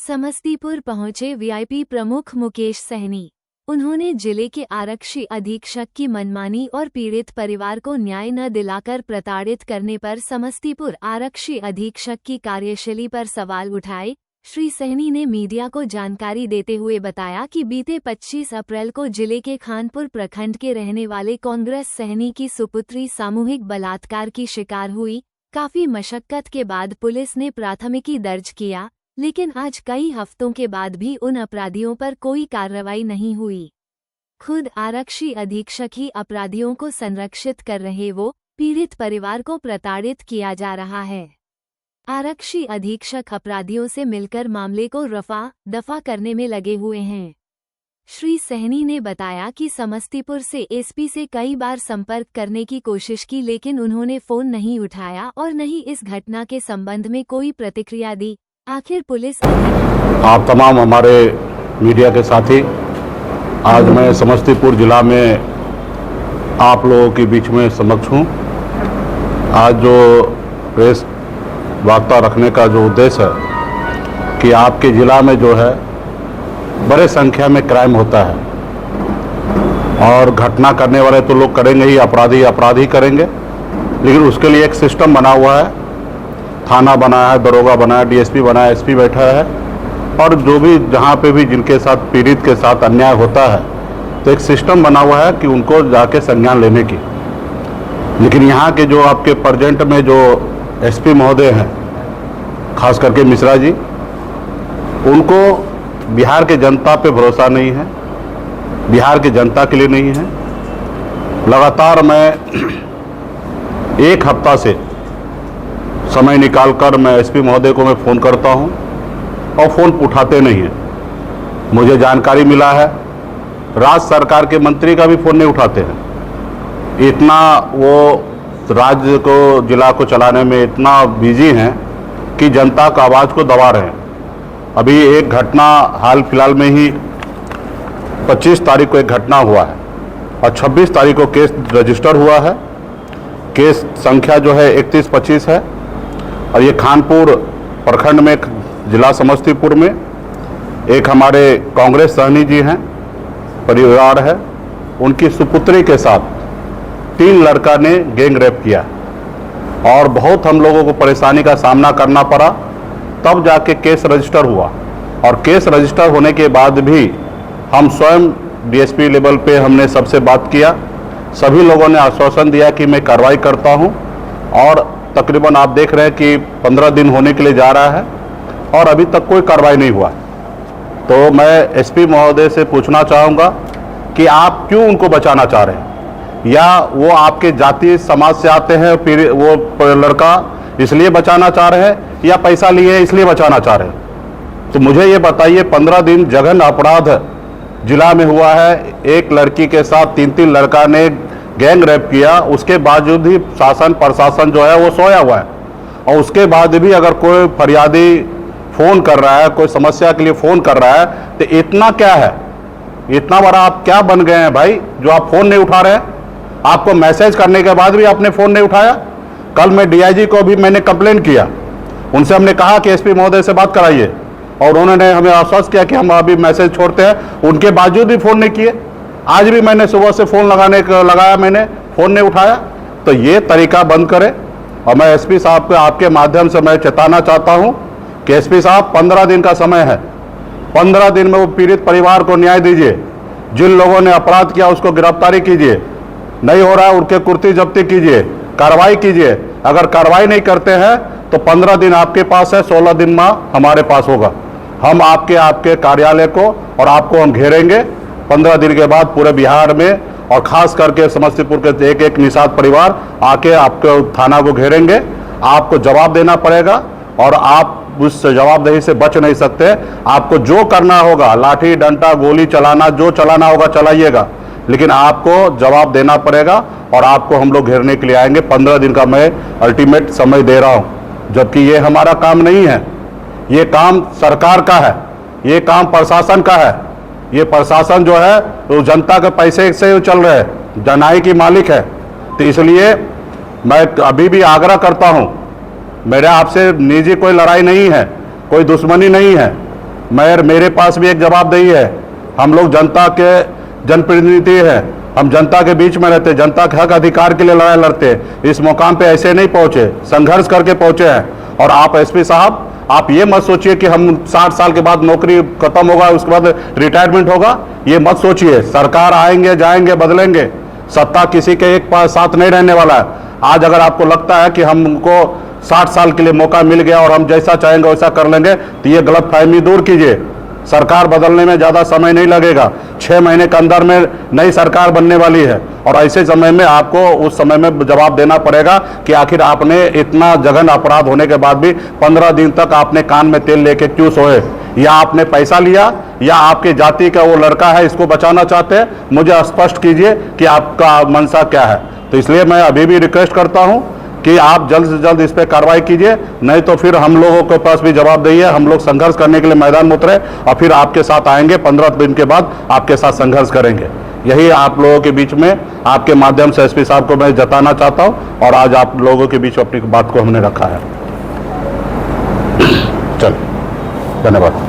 समस्तीपुर पहुंचे वीआईपी प्रमुख मुकेश सहनी। उन्होंने जिले के आरक्षी अधीक्षक की मनमानी और पीड़ित परिवार को न्याय न दिलाकर प्रताड़ित करने पर समस्तीपुर आरक्षी अधीक्षक की कार्यशैली पर सवाल उठाए। श्री सहनी ने मीडिया को जानकारी देते हुए बताया कि बीते 25 अप्रैल को जिले के खानपुर प्रखंड के रहने वाले कांग्रेस सहनी की सुपुत्री सामूहिक बलात्कार की शिकार हुई। काफी मशक्कत के बाद पुलिस ने प्राथमिकी दर्ज किया, लेकिन आज कई हफ्तों के बाद भी उन अपराधियों पर कोई कार्रवाई नहीं हुई। खुद आरक्षी अधीक्षक ही अपराधियों को संरक्षित कर रहे, वो पीड़ित परिवार को प्रताड़ित किया जा रहा है। आरक्षी अधीक्षक अपराधियों से मिलकर मामले को रफा दफा करने में लगे हुए हैं। श्री सहनी ने बताया कि समस्तीपुर से एसपी से कई बार संपर्क करने की कोशिश की, लेकिन उन्होंने फोन नहीं उठाया और न ही इस घटना के संबंध में कोई प्रतिक्रिया दी। आखिर पुलिस आप तमाम हमारे मीडिया के साथी, आज मैं समस्तीपुर जिला में आप लोगों के बीच में समक्ष हूँ। आज जो प्रेस वार्ता रखने का जो उद्देश्य है कि आपके ज़िला में जो है बड़े संख्या में क्राइम होता है और घटना करने वाले तो लोग करेंगे ही, अपराधी करेंगे, लेकिन उसके लिए एक सिस्टम बना हुआ है। थाना बना है, दरोगा बना है, डीएसपी बना है, एसपी बैठा है, और जो भी जहाँ पे भी जिनके साथ पीड़ित के साथ अन्याय होता है तो एक सिस्टम बना हुआ है कि उनको जाके संज्ञान लेने की। लेकिन यहाँ के जो आपके प्रेजेंट में जो एसपी महोदय हैं, खास करके मिश्रा जी, उनको बिहार के जनता पे भरोसा नहीं है, बिहार की जनता के लिए नहीं है। लगातार मैं एक हफ्ता से समय निकालकर मैं एसपी महोदय को मैं फ़ोन करता हूं और फ़ोन उठाते नहीं हैं। मुझे जानकारी मिला है राज्य सरकार के मंत्री का भी फ़ोन नहीं उठाते हैं। इतना वो राज्य को, जिला को चलाने में इतना बिजी हैं कि जनता का आवाज़ को दबा रहे हैं। अभी एक घटना हाल फिलहाल में ही 25 तारीख को एक घटना हुआ है और 26 तारीख को केस रजिस्टर हुआ है। केस संख्या जो है 3125 है और ये खानपुर प्रखंड में, जिला समस्तीपुर में एक हमारे कांग्रेस सहनी जी हैं, परिवार है, उनकी सुपुत्री के साथ 3 लड़का ने गैंग रेप किया और बहुत हम लोगों को परेशानी का सामना करना पड़ा। तब जाके केस रजिस्टर हुआ और केस रजिस्टर होने के बाद भी हम स्वयं डीएसपी लेवल पे हमने सबसे बात किया। सभी लोगों ने आश्वासन दिया कि मैं कार्रवाई करता हूं और तकरीबन आप देख रहे हैं कि 15 दिन होने के लिए जा रहा है और अभी तक कोई कार्रवाई नहीं हुआ। तो मैं एसपी महोदय से पूछना चाहूँगा कि आप क्यों उनको बचाना चाह रहे हैं, या वो आपके जाति समाज से आते हैं, फिर वो लड़का इसलिए बचाना चाह रहे हैं, या पैसा लिए इसलिए बचाना चाह रहे हैं। तो मुझे ये बताइए, 15 दिन जघन्य अपराध जिला में हुआ है। एक लड़की के साथ 3 लड़का ने गैंग रेप किया, उसके बावजूद भी शासन प्रशासन जो है वो सोया हुआ है। और उसके बाद भी अगर कोई फरियादी फ़ोन कर रहा है, कोई समस्या के लिए फ़ोन कर रहा है, तो इतना क्या है, इतना बड़ा आप क्या बन गए हैं भाई जो आप फ़ोन नहीं उठा रहे हैं? आपको मैसेज करने के बाद भी आपने फ़ोन नहीं उठाया। कल मैं डीआईजी को भी मैंने कंप्लेंट किया, उनसे हमने कहा कि एसपी महोदय से बात कराइए और उन्होंने हमें आश्वस्त किया कि हम अभी मैसेज छोड़ते हैं। उनके बावजूद भी फ़ोन नहीं किए। आज भी मैंने सुबह से फ़ोन लगाया, मैंने फ़ोन नहीं उठाया। तो ये तरीका बंद करें। और मैं एसपी साहब को आपके माध्यम से मैं चेताना चाहता हूँ कि एसपी साहब, 15 दिन का समय है, 15 दिन में वो पीड़ित परिवार को न्याय दीजिए। जिन लोगों ने अपराध किया उसको गिरफ्तारी कीजिए, नहीं हो रहा है उनके कुर्ती जब्ती कीजिए, कार्रवाई कीजिए। अगर कार्रवाई नहीं करते हैं तो 15 दिन आपके पास है, 16 दिन में हमारे पास होगा। हम आपके कार्यालय को और आपको हम घेरेंगे। 15 दिन के बाद पूरे बिहार में और खास करके समस्तीपुर के एक निषाद परिवार आके आपके थाना को घेरेंगे। आपको जवाब देना पड़ेगा और आप उस जवाबदेही से बच नहीं सकते। आपको जो करना होगा, लाठी डंडा गोली चलाना, जो चलाना होगा चलाइएगा, लेकिन आपको जवाब देना पड़ेगा और आपको हम लोग घेरने के लिए आएंगे। 15 दिन का मैं अल्टीमेट समय दे रहा हूं, जबकि ये हमारा काम नहीं है, ये काम सरकार का है, ये काम प्रशासन का है। ये प्रशासन जो है तो जनता के पैसे से चल रहे हैं, जनाई की मालिक है। तो इसलिए मैं अभी भी आग्रह करता हूं, मेरे आपसे निजी कोई लड़ाई नहीं है, कोई दुश्मनी नहीं है, मेरे पास भी एक जवाबदेही है। हम लोग जनता के जनप्रतिनिधि हैं, हम जनता के बीच में रहते, जनता के हक अधिकार के लिए लड़ाई लड़ते। इस मुकाम पे ऐसे नहीं पहुंचे, संघर्ष करके पहुंचे हैं। और आप एसपी साहब, आप ये मत सोचिए कि हम 60 साल के बाद नौकरी खत्म होगा, उसके बाद रिटायरमेंट होगा, ये मत सोचिए। सरकार आएंगे जाएंगे बदलेंगे, सत्ता किसी के एक पास साथ नहीं रहने वाला है। आज अगर आपको लगता है कि हमको 60 साल के लिए मौका मिल गया और हम जैसा चाहेंगे वैसा कर लेंगे, तो ये गलतफहमी दूर कीजिए। सरकार बदलने में ज़्यादा समय नहीं लगेगा, 6 महीने के अंदर में नई सरकार बनने वाली है। और ऐसे समय में आपको उस समय में जवाब देना पड़ेगा कि आखिर आपने इतना जघन अपराध होने के बाद भी 15 दिन तक आपने कान में तेल लेके क्यों सोए? या आपने पैसा लिया, या आपके जाति का वो लड़का है इसको बचाना चाहते हैं? मुझे स्पष्ट कीजिए कि आपका मंशा क्या है। तो इसलिए मैं अभी भी रिक्वेस्ट करता हूं कि आप जल्द से जल्द इस पर कार्रवाई कीजिए, नहीं तो फिर हम लोगों के पास भी जवाबदेही है। हम लोग संघर्ष करने के लिए मैदान में उतरे और फिर आपके साथ आएंगे, 15 दिन के बाद आपके साथ संघर्ष करेंगे। यही आप लोगों के बीच में आपके माध्यम से एसपी साहब को मैं जताना चाहता हूं, और आज आप लोगों के बीच अपनी बात को हमने रखा है। चलो, धन्यवाद।